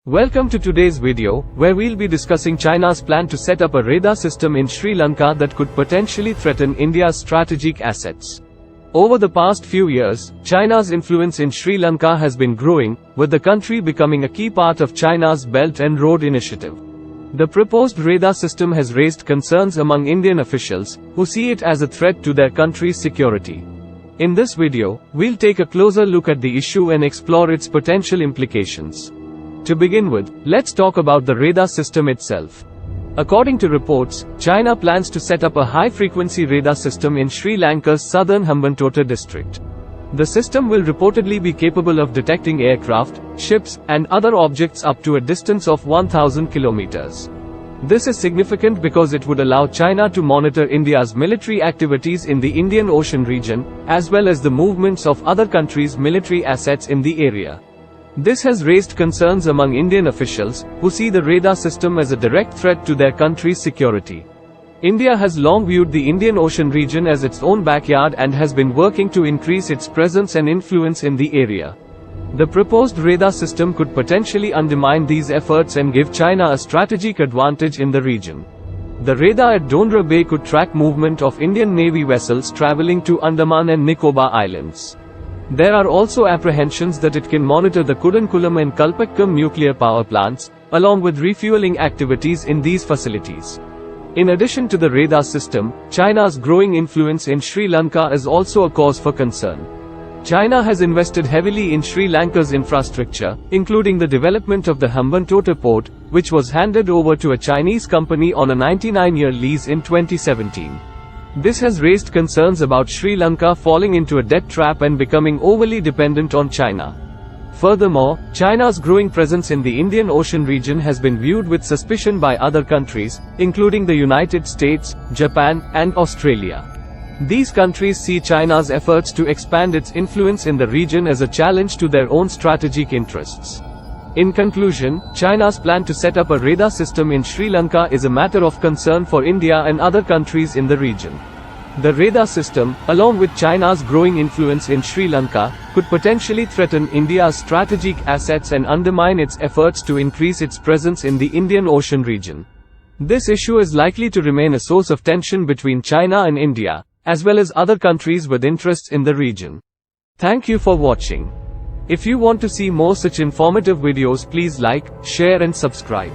Welcome to today's video, where we'll be discussing China's plan to set up a radar system in Sri Lanka that could potentially threaten India's strategic assets. Over the past few years, China's influence in Sri Lanka has been growing, with the country becoming a key part of China's Belt and Road Initiative. The proposed radar system has raised concerns among Indian officials, who see it as a threat to their country's security. In this video, we'll take a closer look at the issue and explore its potential implications. To begin with, let's talk about the radar system itself. According to reports, China plans to set up a high-frequency radar system in Sri Lanka's southern Hambantota district. The system will reportedly be capable of detecting aircraft, ships, and other objects up to a distance of 1,000 kilometers. This is significant because it would allow China to monitor India's military activities in the Indian Ocean region, as well as the movements of other countries' military assets in the area. This has raised concerns among Indian officials, who see the radar system as a direct threat to their country's security. India has long viewed the Indian Ocean region as its own backyard and has been working to increase its presence and influence in the area. The proposed radar system could potentially undermine these efforts and give China a strategic advantage in the region. The radar at Dondra Bay could track movement of Indian Navy vessels traveling to Andaman and Nicobar Islands. There are also apprehensions that it can monitor the Kudankulam and Kalpakkam nuclear power plants, along with refueling activities in these facilities. In addition to the radar system, China's growing influence in Sri Lanka is also a cause for concern. China has invested heavily in Sri Lanka's infrastructure, including the development of the Hambantota port, which was handed over to a Chinese company on a 99-year lease in 2017. This has raised concerns about Sri Lanka falling into a debt trap and becoming overly dependent on China. Furthermore, China's growing presence in the Indian Ocean region has been viewed with suspicion by other countries, including the United States, Japan, and Australia. These countries see China's efforts to expand its influence in the region as a challenge to their own strategic interests. In conclusion, China's plan to set up a radar system in Sri Lanka is a matter of concern for India and other countries in the region. The radar system, along with China's growing influence in Sri Lanka, could potentially threaten India's strategic assets and undermine its efforts to increase its presence in the Indian Ocean region. This issue is likely to remain a source of tension between China and India, as well as other countries with interests in the region. Thank you for watching. If you want to see more such informative videos, please like, share and subscribe.